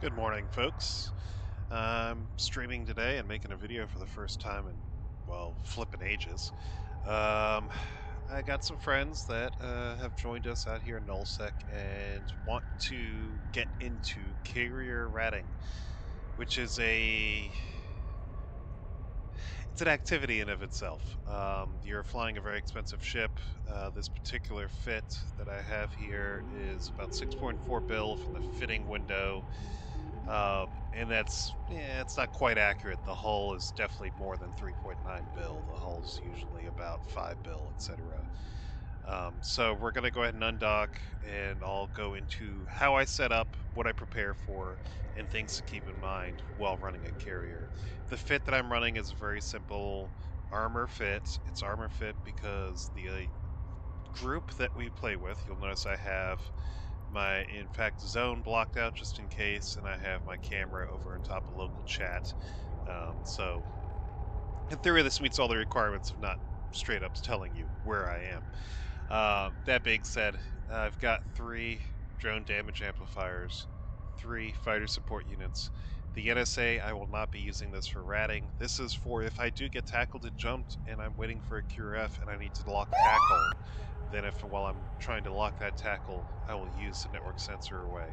Good morning, folks. I'm streaming today and making a video for the first time in, well, flippin' ages. I got some friends that have joined us out here in nullsec and want to get into carrier ratting, which is it's an activity in of itself. You're flying a very expensive ship. This particular fit that I have here is about 6.4 bill from the fitting window. And it's not quite accurate. The hull is definitely more than 3.9 bill. The hull's usually about 5 bill, etc. So we're going to go ahead and undock, and I'll go into how I set up, what I prepare for, and things to keep in mind while running a carrier. The fit that I'm running is a very simple armor fit. It's armor fit because the group that we play with, you'll notice I have my zone blocked out just in case, and I have my camera over on top of local chat. So in theory, this meets all the requirements of not straight up telling you where I am. That being said, I've got 3 drone damage amplifiers, 3 fighter support units. The NSA, I will not be using this for ratting. This is for if I do get tackled and jumped and I'm waiting for a QRF and I need to lock tackle, then while I'm trying to lock that tackle, I will use the network sensor away.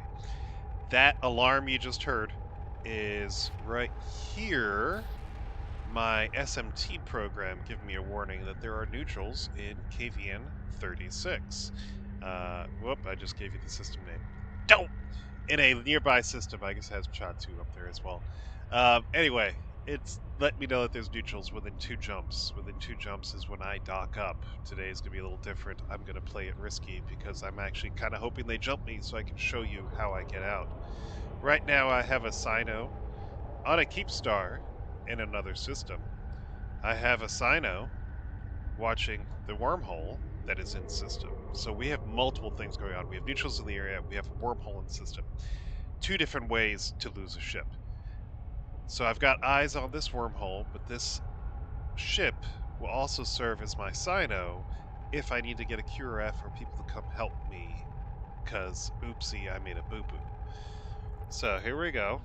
That alarm you just heard is right here. My SMT program giving me a warning that there are neutrals in KVN 36. Whoop, I just gave you the system name. Don't! In a nearby system, I guess it has Cha 2 up there as well. Anyway, it's let me know that there's neutrals within 2 jumps. Within 2 jumps is when I dock up. Today's going to be a little different. I'm going to play it risky because I'm actually kind of hoping they jump me so I can show you how I get out. Right now I have a Sino on a Keepstar in another system. I have a Sino watching the wormhole that is in system. So we have multiple things going on. We have neutrals in the area, we have a wormhole in system. 2 different ways to lose a ship. So I've got eyes on this wormhole, but this ship will also serve as my Sino if I need to get a QRF or people to come help me, because oopsie, I made a boo-boo. So here we go.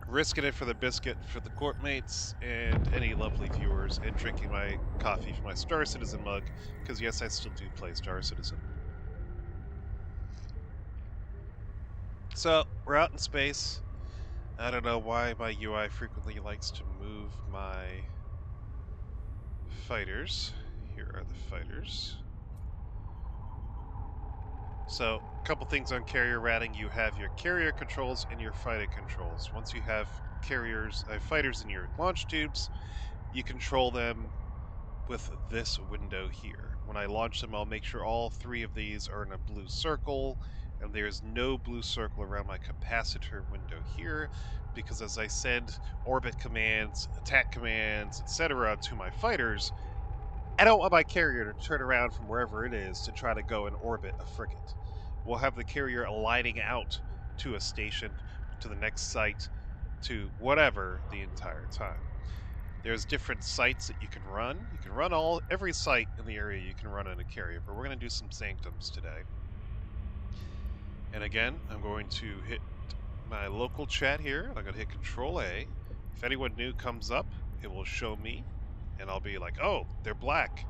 Risking it for the biscuit for the Corp mates and any lovely viewers, and drinking my coffee from my Star Citizen mug, because yes, I still do play Star Citizen. So, we're out in space. I don't know why my UI frequently likes to move my fighters. Here are the fighters. So, a couple things on carrier ratting. You have your carrier controls and your fighter controls. Once you have fighters in your launch tubes, you control them with this window here. When I launch them, I'll make sure all 3 of these are in a blue circle, and there's no blue circle around my capacitor window here, because as I send orbit commands, attack commands, etc. to my fighters, I don't want my carrier to turn around from wherever it is to try to go and orbit a frigate. We'll have the carrier aligning out to a station, to the next site, to whatever the entire time. There's different sites that you can run. You can run every site in the area you can run in a carrier, but we're going to do some sanctums today. And again, I'm going to hit my local chat here. I'm going to hit Control A. If anyone new comes up, it will show me, and I'll be like, oh, they're black.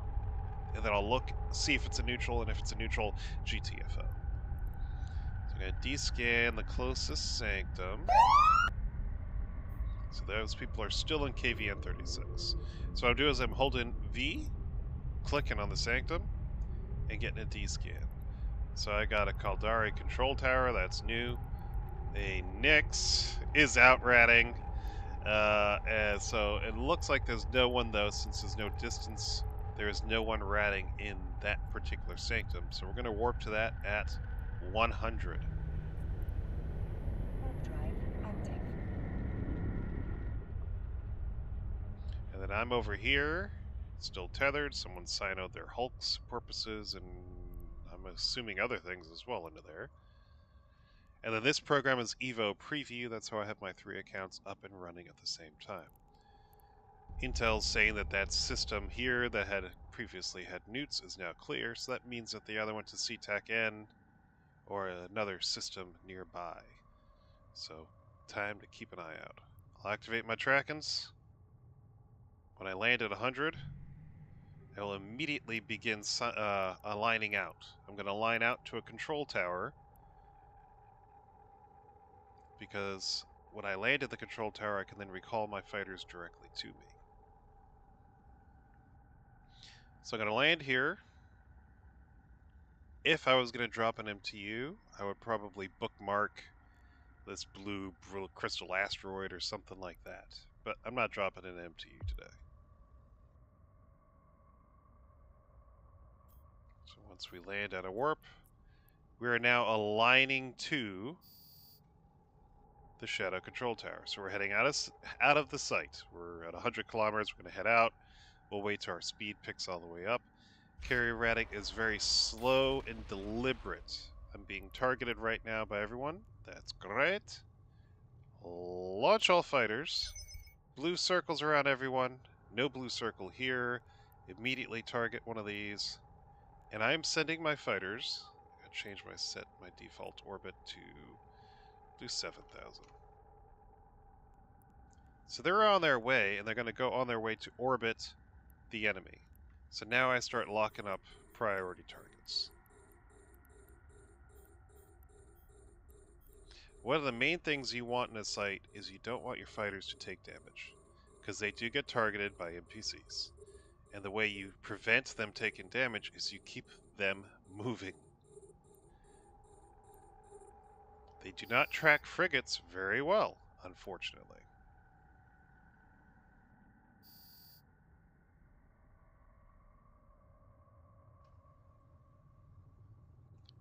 And then I'll look, see if it's a neutral, and if it's a neutral, GTFO. So I'm going to descan the closest sanctum. So those people are still in KVN 36. So what I'm doing is I'm holding V, clicking on the sanctum, and getting a D-scan. So I got a Caldari control tower, that's new. A Nyx is out ratting. And so it looks like there's no one, though, since there's no distance. There is no one ratting in that particular sanctum. So we're going to warp to that at 100. And then I'm over here, still tethered. Someone sinoed their hulks purposes, and I'm assuming other things as well into there. And then this program is Evo Preview. That's how I have my 3 accounts up and running at the same time. Intel's saying that that system here that had previously had neuts is now clear, so that means that they either went to CTAC-N or another system nearby. So, time to keep an eye out. I'll activate my trackings. When I land at 100, I will immediately begin aligning out. I'm going to line out to a control tower, because when I land at the control tower, I can then recall my fighters directly to me. So I'm going to land here. If I was going to drop an MTU, I would probably bookmark this blue crystal asteroid or something like that. But I'm not dropping an MTU today. So once we land at a warp, we are now aligning to the Shadow Control Tower. So we're heading out of the site. We're at 100 kilometers. We're going to head out. We'll wait till our speed picks all the way up. Carrier rating is very slow and deliberate. I'm being targeted right now by everyone. That's great. Launch all fighters. Blue circles around everyone. No blue circle here. Immediately target one of these. And I'm sending my fighters. I gotta change my default orbit to do 7,000. So they're on their way, and they're going to go on their way to orbit the enemy. So now I start locking up priority targets. One of the main things you want in a site is you don't want your fighters to take damage, because they do get targeted by NPCs. And the way you prevent them taking damage is you keep them moving. They do not track frigates very well, unfortunately.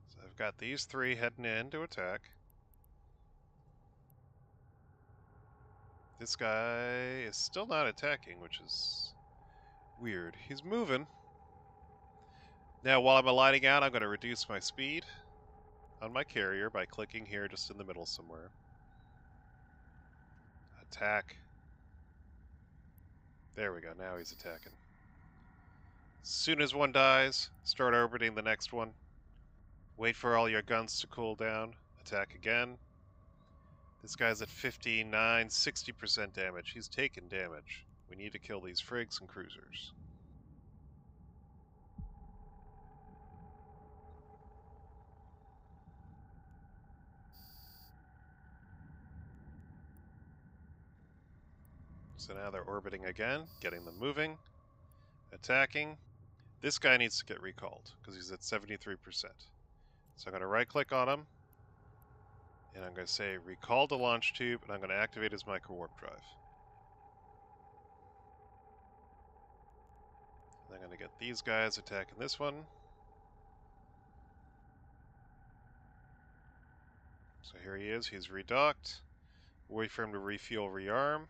So I've got these three heading in to attack. This guy is still not attacking, which is weird. He's moving. Now, while I'm aligning out, I'm going to reduce my speed on my carrier by clicking here just in the middle somewhere. Attack. There we go. Now he's attacking. As soon as one dies, start orbiting the next one. Wait for all your guns to cool down. Attack again. This guy's at 59, 60% damage. He's taking damage. We need to kill these frigs and cruisers. So now they're orbiting again, getting them moving, attacking. This guy needs to get recalled because he's at 73%. So I'm going to right-click on him, and I'm going to say recall to launch tube, and I'm going to activate his micro-warp drive. And I'm going to get these guys attacking this one. So here he is, he's redocked. Wait for him to refuel, rearm.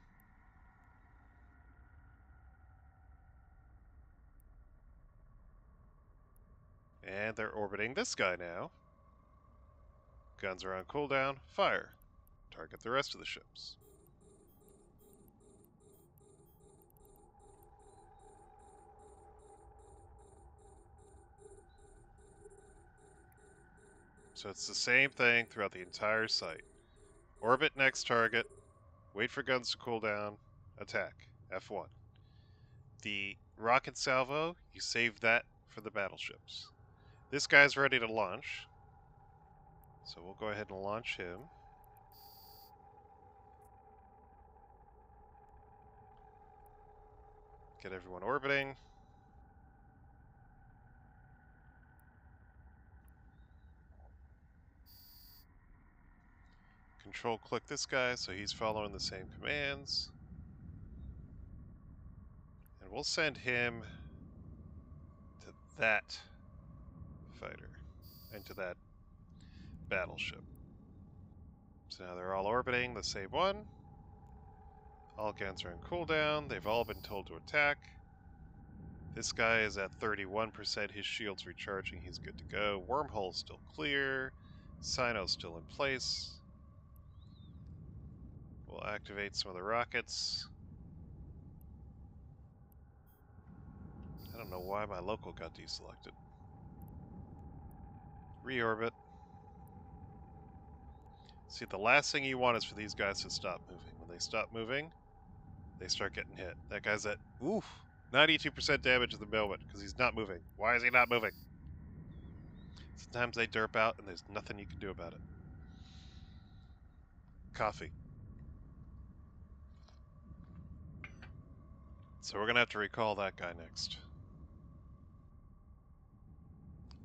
And they're orbiting this guy now. Guns are on cooldown, fire. Target the rest of the ships. So it's the same thing throughout the entire site. Orbit next target, wait for guns to cool down, attack, F1. The rocket salvo, you save that for the battleships. This guy's ready to launch, so we'll go ahead and launch him. Get everyone orbiting. Control click this guy so he's following the same commands. And we'll send him to that fighter and to that battleship. So now they're all orbiting the same one. All guns are on cooldown. They've all been told to attack. This guy is at 31%. His shield's recharging. He's good to go. Wormhole's still clear. Sino's still in place. We'll activate some of the rockets. I don't know why my local got deselected. Reorbit. See, the last thing you want is for these guys to stop moving. When they stop moving, they start getting hit. That guy's at, 92% damage at the moment because he's not moving. Why is he not moving? Sometimes they derp out and there's nothing you can do about it. Coffee. So we're going to have to recall that guy next.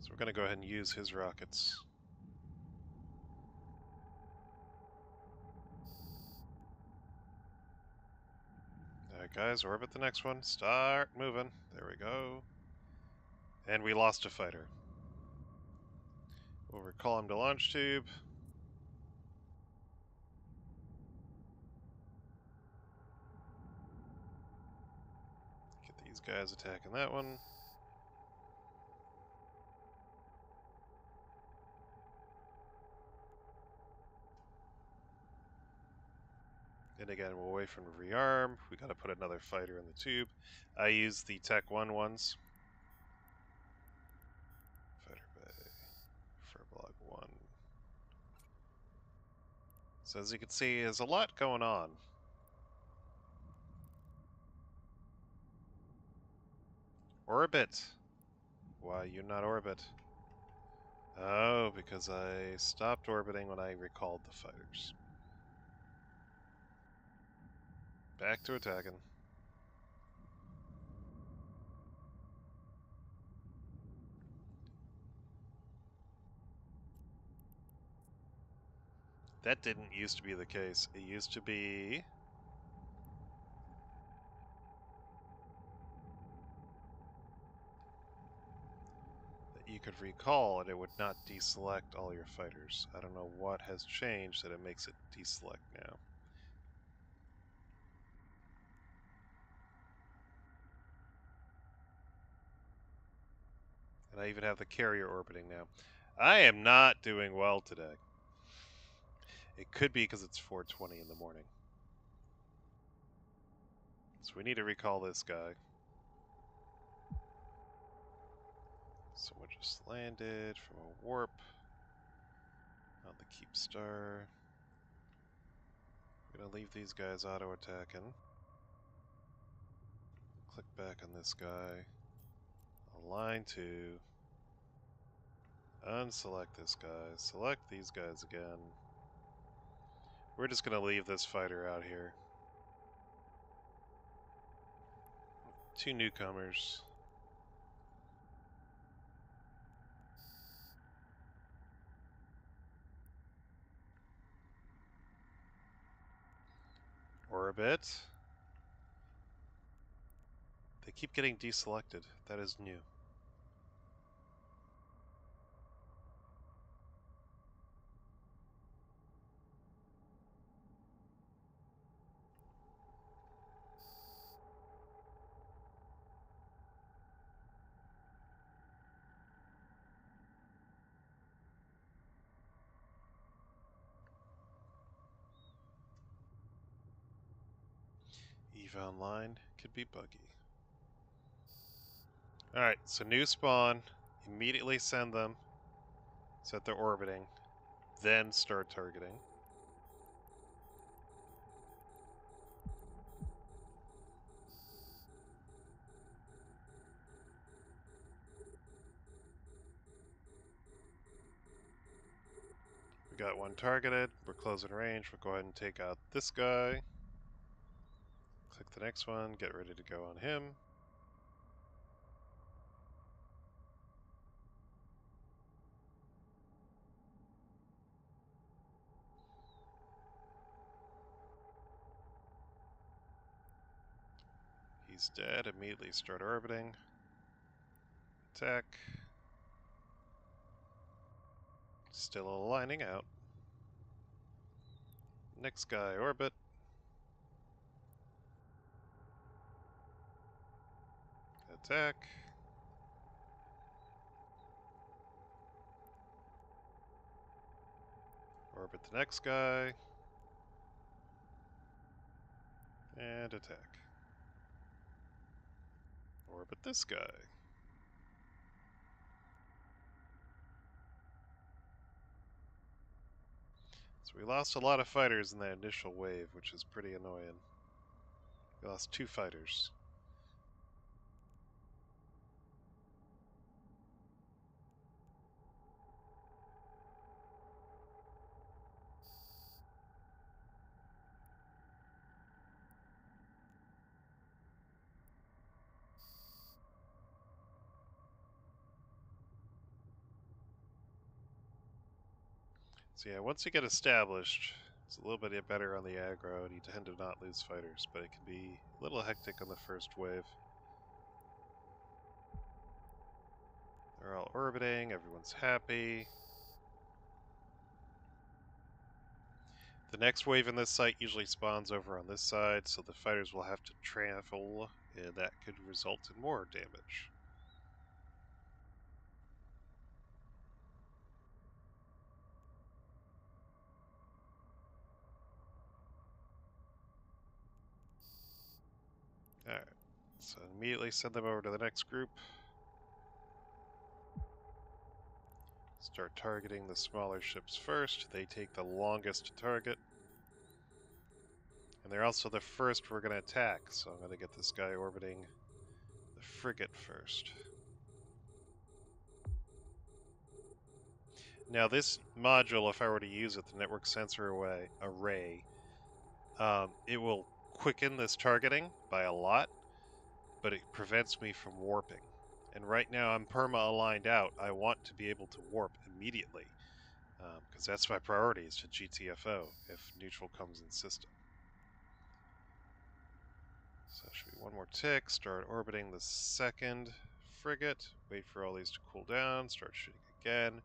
So we're going to go ahead and use his rockets. Alright guys, orbit the next one. Start moving. There we go. And we lost a fighter. We'll recall him to launch tube. Get these guys attacking that one. And again, we'll wait for him to rearm. We gotta put another fighter in the tube. I use the Tech 1 ones. Fighter bay. Furblog 1. So as you can see, there's a lot going on. Orbit. Why you not orbit? Oh, because I stopped orbiting when I recalled the fighters. Back to attacking. That didn't used to be the case. It used to be that you could recall and it would not deselect all your fighters. I don't know what has changed that it makes it deselect now. And I even have the carrier orbiting now. I am not doing well today. It could be because it's 4:20 in the morning. So we need to recall this guy. Someone just landed from a warp on the Keep Star. I'm gonna leave these guys auto-attacking. Click back on this guy. Align to. Unselect this guy. Select these guys again. We're just gonna leave this fighter out here. 2 newcomers. Orbit. They keep getting deselected. That is new. EVE Online could be buggy. Alright, so new spawn. Immediately send them. Set their orbiting. Then start targeting. We got one targeted. We're closing range. We'll go ahead and take out this guy. Click the next one. Get ready to go on him. He's dead. Immediately start orbiting. Attack. Still aligning out. Next guy, orbit. Attack. Orbit the next guy. And attack. Orbit this guy. So So we lost a lot of fighters in that initial wave, which is pretty annoying. We lost 2 fighters. So yeah, once you get established, it's a little bit better on the aggro, and you tend to not lose fighters, but it can be a little hectic on the first wave. They're all orbiting, everyone's happy. The next wave in this site usually spawns over on this side, so the fighters will have to travel, and that could result in more damage. Alright, so immediately send them over to the next group. Start targeting the smaller ships first. They take the longest to target. And they're also the first we're going to attack, so I'm going to get this guy orbiting the frigate first. Now this module, if I were to use it, the network sensor array, it will quicken this targeting by a lot, but it prevents me from warping. And right now I'm perma-aligned out. I want to be able to warp immediately, because that's my priority, is to GTFO if neutral comes in system. So it should be one more tick, start orbiting the second frigate, wait for all these to cool down, start shooting again.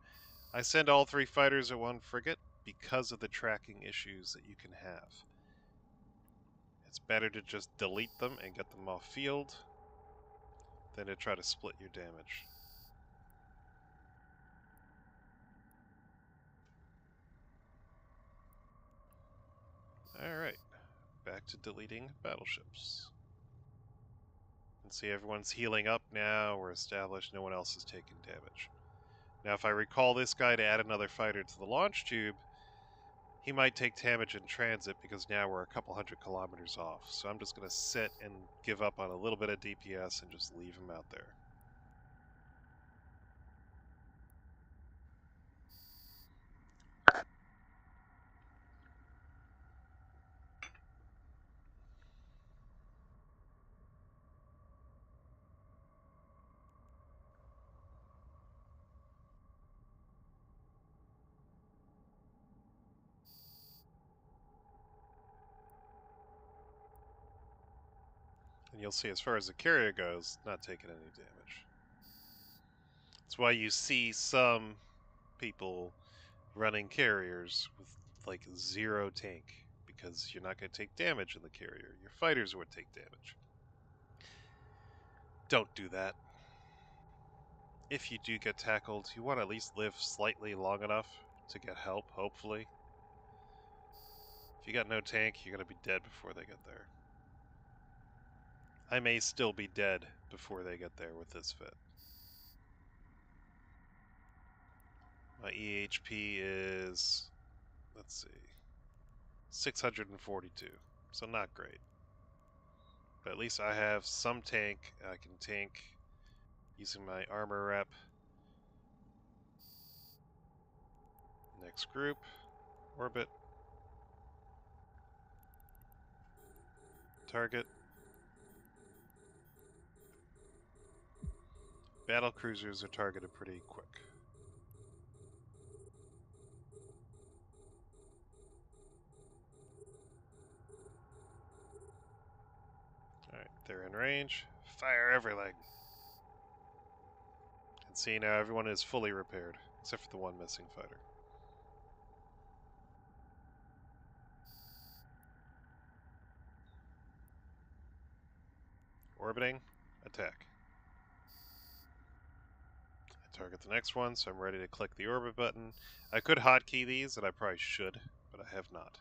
I send all 3 fighters at one frigate because of the tracking issues that you can have. It's better to just delete them and get them off field than to try to split your damage. Alright, back to deleting battleships. And see, everyone's healing up now, we're established, no one else is taking damage. Now if I recall this guy to add another fighter to the launch tube, he might take damage in transit because now we're a couple 100 kilometers off. So I'm just going to sit and give up on a little bit of DPS and just leave him out there. And you'll see, as far as the carrier goes, not taking any damage. That's why you see some people running carriers with like 0 tank, because you're not going to take damage in the carrier. Your fighters would take damage. Don't do that. If you do get tackled, you want to at least live slightly long enough to get help, hopefully. If you got no tank, you're going to be dead before they get there. I may still be dead before they get there with this fit. My EHP is, let's see, 642, so not great. But at least I have some tank. I can tank using my armor rep. Next group, orbit, target. Battle cruisers are targeted pretty quick. Alright, they're in range. Fire everything. And see, now everyone is fully repaired, except for the one missing fighter. Orbiting, attack. I target the next one, so I'm ready to click the orbit button. I could hotkey these, and I probably should, but I have not.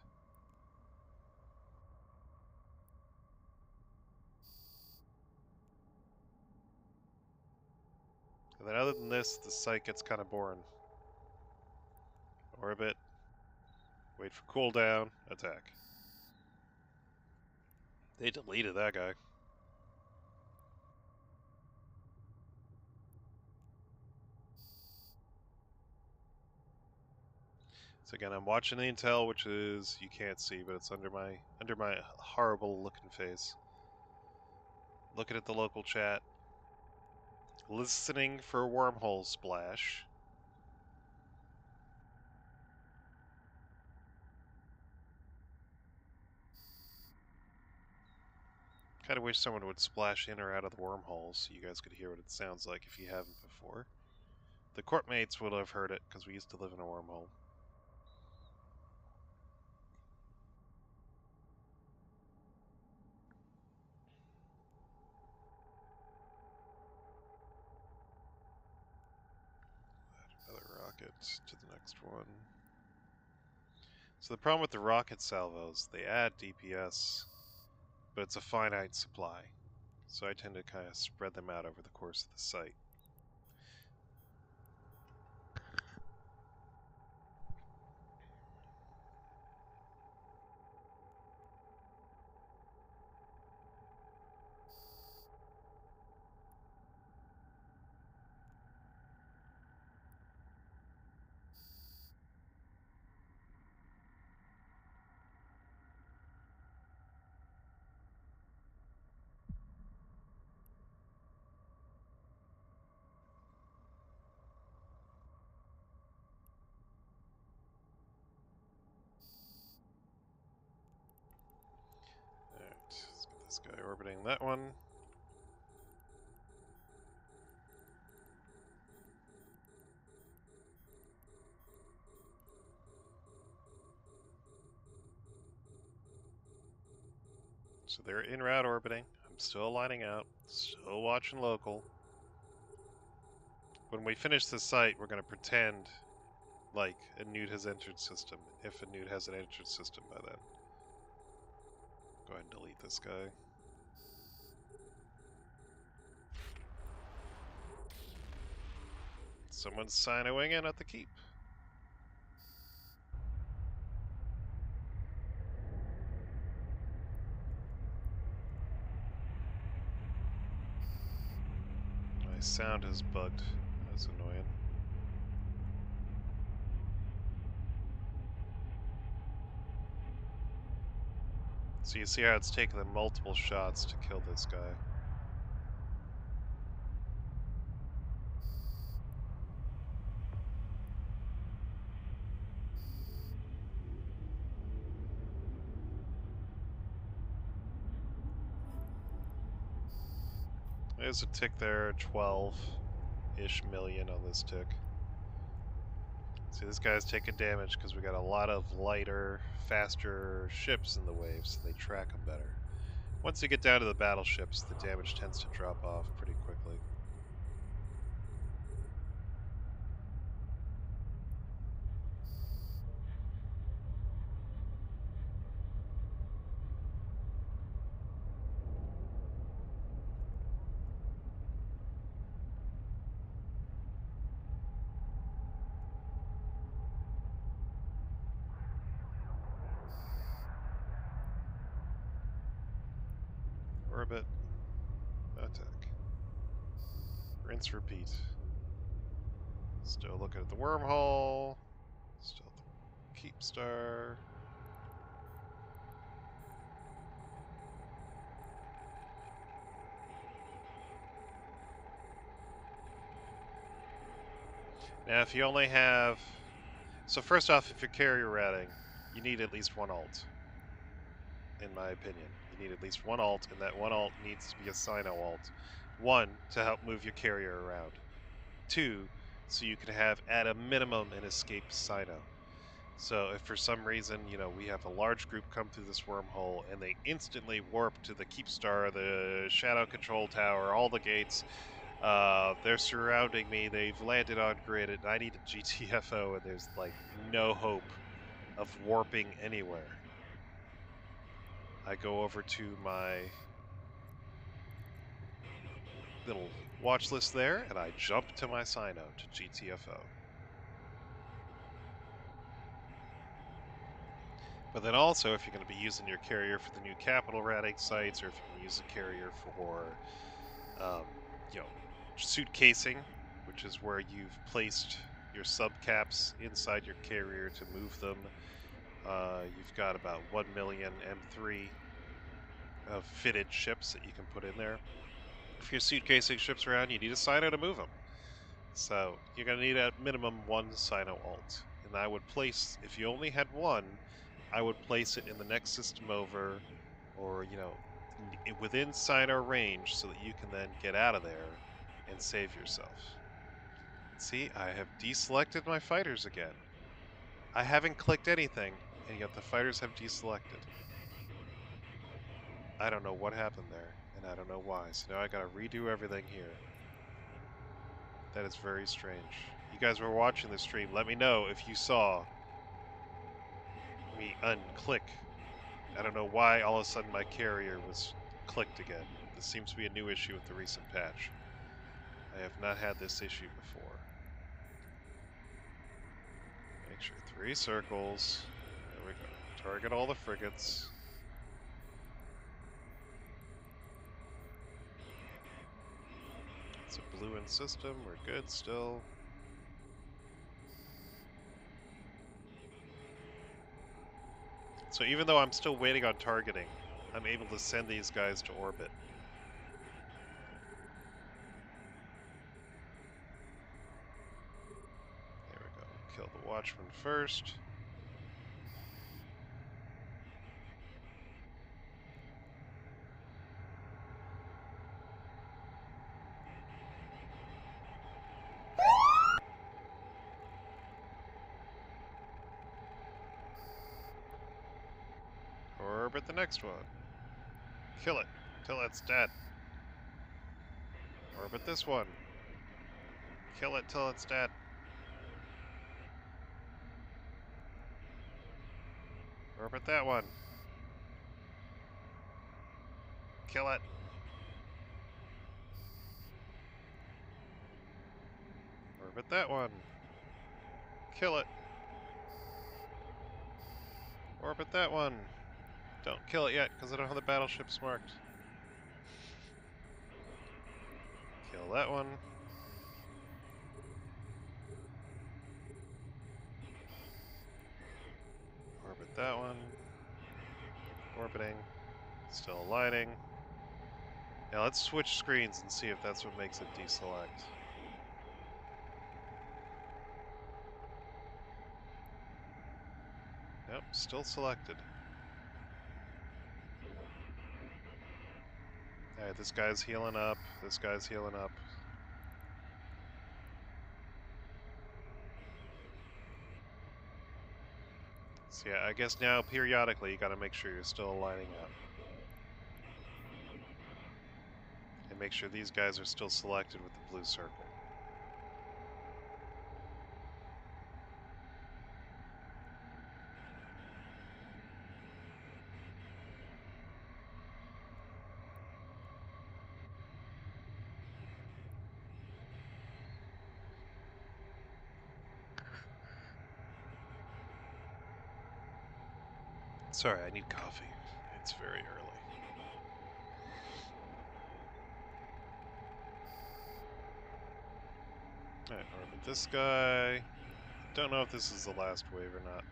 And then other than this, the site gets kind of boring. Orbit, Wait for cooldown. Attack. They deleted that guy. So again, I'm watching the intel, which is you can't see, but it's under my horrible looking face. Looking at the local chat, listening for a wormhole splash. Kind of wish someone would splash in or out of the wormholes so you guys could hear what it sounds like if you haven't before. The Corp mates would have heard it because we used to live in a wormhole. Add another rocket to the next one. So the problem with the rocket salvos, they add DPS, but it's a finite supply. So I tend to kind of spread them out over the course of the site. Alright, let's get this guy orbiting that one. So they're in route orbiting. I'm still lining out, still watching local. When we finish this site, we're going to pretend like a newt has entered system, if a newt hasn't entered system by then. Go ahead and delete this guy. Someone's sinoing in at the keep. My sound is bugged. That's annoying. So you see how it's taken them multiple shots to kill this guy. There's a tick there, 12-ish million on this tick. See, this guy's taking damage because we got a lot of lighter, faster ships in the wave, so they track them better. Once you get down to the battleships, the damage tends to drop off pretty quickly. Orbit. Attack. Rinse, repeat. Still looking at the wormhole. Still at the keep star. Now, if you only have... So first off, if you're carrier routing, you need at least one alt. In my opinion. You need at least one alt, and that one alt needs to be a Sino alt. One, to help move your carrier around. Two, so you can have, at a minimum, an escape Sino. So if for some reason, you know, we have a large group come through this wormhole and they instantly warp to the Keep Star, the Shadow Control Tower, all the gates, they're surrounding me, they've landed on grid, and I need a GTFO, and there's, like, no hope of warping anywhere. I go over to my little watch list there, and I jump to my Sino to GTFO. But then also, if you're going to be using your carrier for the new capital routing sites, or if you're going to use the carrier for, um, you know, suit casing, which is where you've placed your subcaps inside your carrier to move them, you've got about 1 million M3 of fitted ships that you can put in there. If you're suit casing ships around, you need a Sino to move them. So you're going to need at minimum one Sino alt. And I would place, if you only had one, I would place it in the next system over, or, you know, within Sino range, so that you can then get out of there and save yourself. See, I have deselected my fighters again. I haven't clicked anything, and yet the fighters have deselected. I don't know what happened there, and I don't know why. So now I gotta redo everything here. That is very strange. You guys were watching the stream. Let me know if you saw me unclick. I don't know why all of a sudden my carrier was clicked again. This seems to be a new issue with the recent patch. I have not had this issue before. Make sure 3 circles. There we go. Target all the frigates. It's a blue in system. We're good still. So even though I'm still waiting on targeting, I'm able to send these guys to orbit. There we go. Kill the Watchman first. Orbit the next one. Kill it till it's dead. Orbit this one. Kill it till it's dead. Orbit that one. Kill it. Orbit that one. Kill it. Orbit that one. Don't kill it yet, because I don't have the battleships marked. Kill that one. Orbit that one. Orbiting. Still aligning. Now let's switch screens and see if that's what makes it deselect. Nope, still selected. Alright, this guy's healing up. This guy's healing up. So yeah, I guess now periodically you gotta make sure you're still aligning up. And make sure these guys are still selected with the blue circle. Sorry, I need coffee. It's very early. Alright, orbit this guy. Don't know if this is the last wave or not.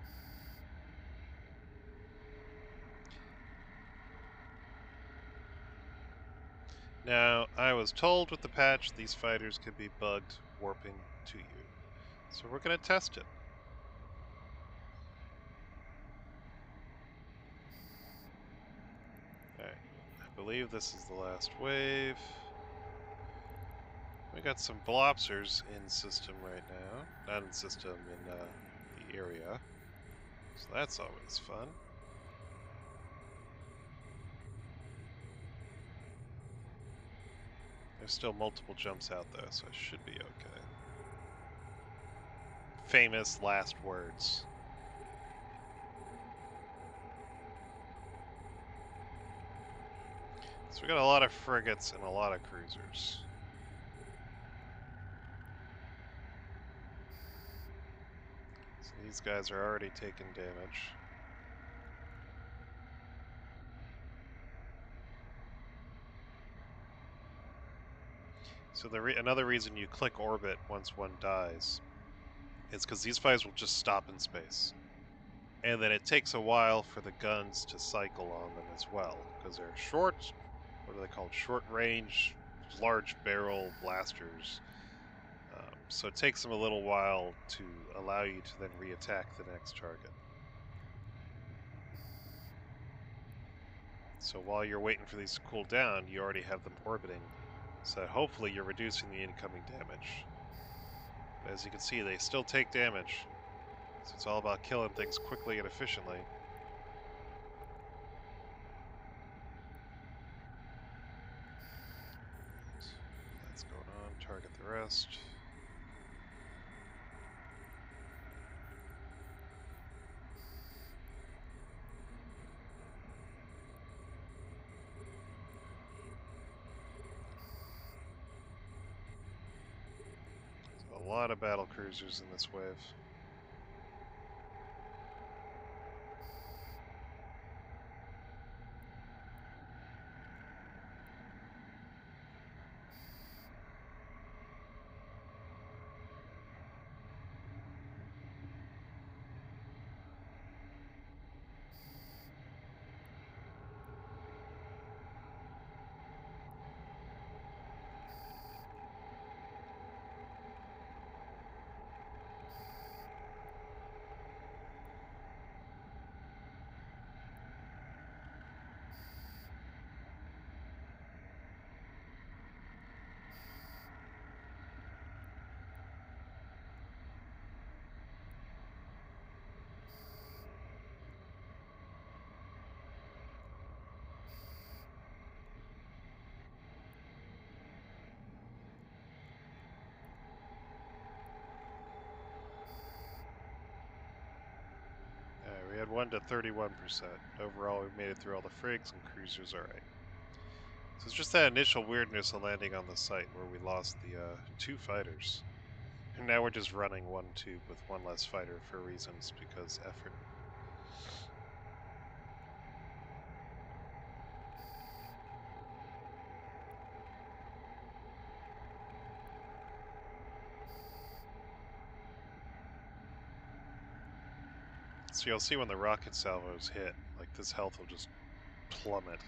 Now, I was told with the patch these fighters could be bugged warping to you. So we're going to test it. Alright, I believe this is the last wave. We got some Blopsers in system right now. Not in system, in the area. So that's always fun. There's still multiple jumps out though, so I should be okay. Famous last words. So we got a lot of frigates and a lot of cruisers. So these guys are already taking damage. So another reason you click orbit once one dies is because these fighters will just stop in space. And then it takes a while for the guns to cycle on them as well, because they're short, what are they called? Short range, large barrel blasters. So it takes them a little while to allow you to then re-attack the next target. So while you're waiting for these to cool down, you already have them orbiting. So hopefully you're reducing the incoming damage. But as you can see, they still take damage. So it's all about killing things quickly and efficiently. That's going on. Target the rest. So a lot of battle cruisers in this wave. Alright, we had 1 to 31%. Overall, we made it through all the frigs and cruisers alright. So it's just that initial weirdness of landing on the site where we lost the 2 fighters. And now we're just running 1 tube with 1 less fighter for reasons because effort. So you'll see when the rocket salvos hit, like this health will just plummet.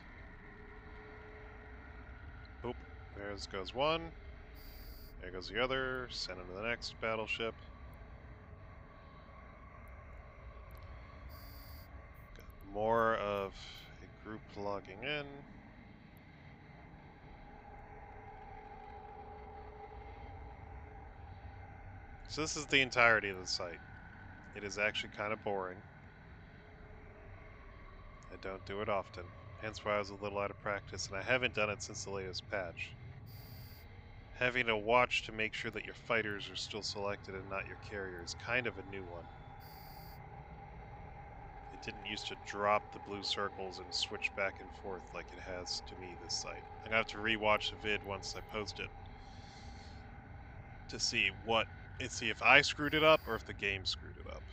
Oop, there goes one. There goes the other. Send him to the next battleship. Got more of a group logging in. So this is the entirety of the site. It is actually kind of boring. I don't do it often, hence why I was a little out of practice, and I haven't done it since the latest patch. Having to watch to make sure that your fighters are still selected and not your carrier is kind of a new one. It didn't used to drop the blue circles and switch back and forth like it has to me this site. I'm gonna have to rewatch the vid once I post it to see if I screwed it up or if the game screwed it up.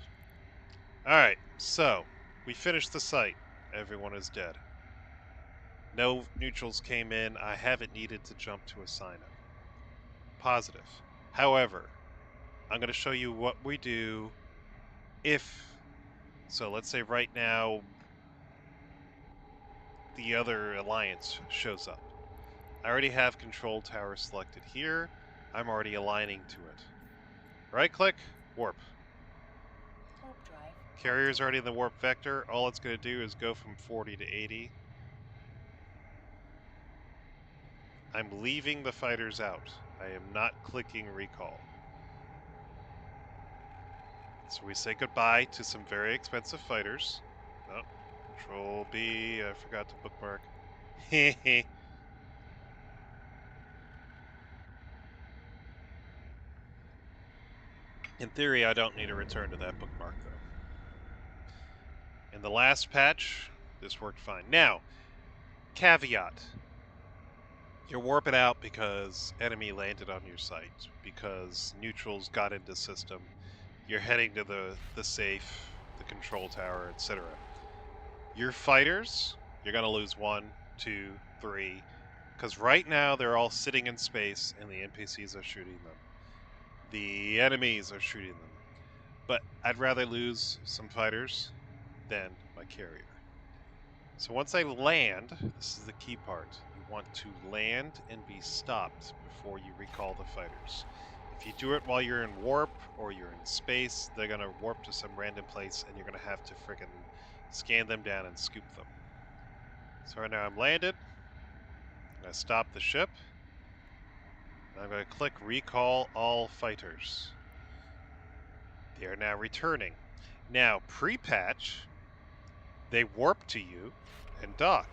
Alright, so we finished the site. Everyone is dead. No neutrals came in. I haven't needed to jump to assign them. Positive. However, I'm going to show you what we do if... So let's say right now the other alliance shows up. I already have control tower selected here. I'm already aligning to it. Right click, warp. Warp drive. Carrier's already in the warp vector. All it's going to do is go from 40 to 80. I'm leaving the fighters out. I am not clicking recall. So we say goodbye to some very expensive fighters. Oh, Control B, I forgot to bookmark. In theory, I don't need to return to that bookmark, though. In the last patch, this worked fine. Now, caveat. You're warping out because enemy landed on your site, because neutrals got into system. You're heading to the safe, the control tower, etc. Your fighters, you're going to lose 1, 2, 3. Because right now they're all sitting in space and the NPCs are shooting them. The enemies are shooting them. But I'd rather lose some fighters than my carrier. So once I land, this is the key part. You want to land and be stopped before you recall the fighters. If you do it while you're in warp or you're in space, they're going to warp to some random place and you're going to have to frickin' scan them down and scoop them. So right now I'm landed. I'm going to stop the ship. And I'm going to click recall all fighters. They are now returning. Now, pre-patch, they warp to you and dock.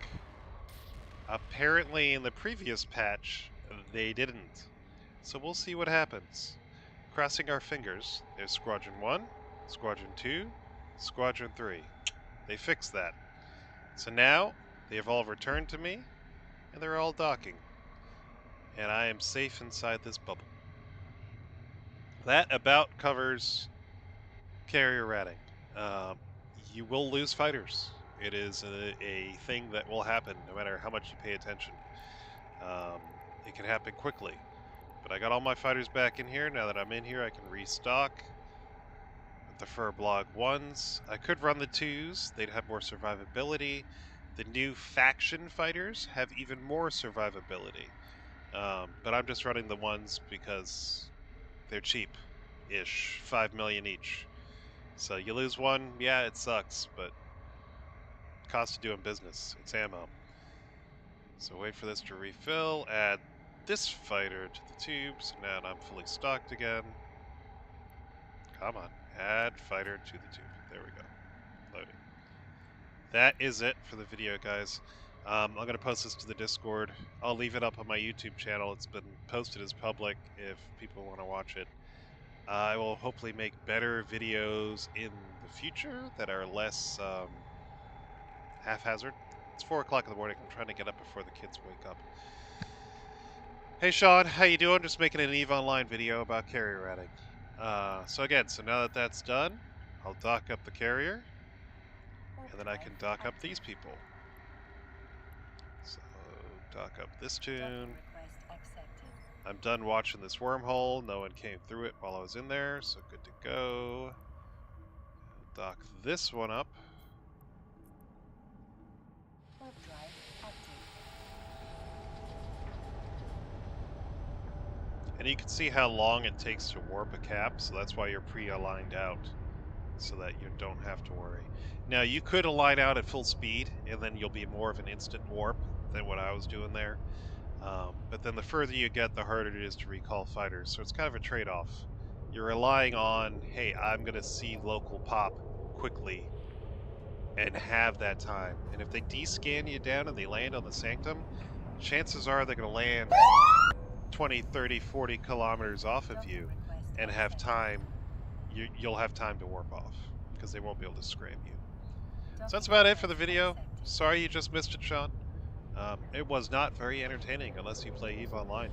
Apparently, in the previous patch, they didn't. So we'll see what happens. Crossing our fingers, there's Squadron 1, Squadron 2, Squadron 3. They fixed that. So now, they have all returned to me, and they're all docking. And I am safe inside this bubble. That about covers carrier ratting. Um, you will lose fighters. It is a thing that will happen no matter how much you pay attention. It can happen quickly. But I got all my fighters back in here. Now that I'm in here, I can restock with the fur blog 1s. I could run the 2s. They'd have more survivability. The new faction fighters have even more survivability. But I'm just running the 1s because they're cheap-ish. 5 million each. So you lose one, yeah, it sucks, but cost of doing business. It's ammo. So wait for this to refill, add this fighter to the tube, so now I'm fully stocked again. Come on, add fighter to the tube. There we go. Loading. That is it for the video, guys. I'm going to post this to the Discord. I'll leave it up on my YouTube channel. It's been posted as public if people want to watch it. I will hopefully make better videos in the future that are less haphazard. It's 4 o'clock in the morning. I'm trying to get up before the kids wake up. Hey Sean, how you doing? Just making an EVE Online video about carrier ratting. So now that that's done, I'll dock up the carrier, and then I can dock up these people. So dock up this tune. I'm done watching this wormhole. No one came through it while I was in there, so good to go. Dock this one up. Corp drive active. And you can see how long it takes to warp a cap, so that's why you're pre-aligned out, so that you don't have to worry. Now, you could align out at full speed, and then you'll be more of an instant warp than what I was doing there. But then the further you get, the harder it is to recall fighters, so it's kind of a trade-off. You're relying on, hey, I'm going to see local pop quickly and have that time. And if they descan you down and they land on the Sanctum, chances are they're going to land 20, 30, 40 kilometers off of you and have time. You'll have time to warp off because they won't be able to scram you. So that's about it for the video. Sorry you just missed it, Sean. It was not very entertaining unless you play EVE Online.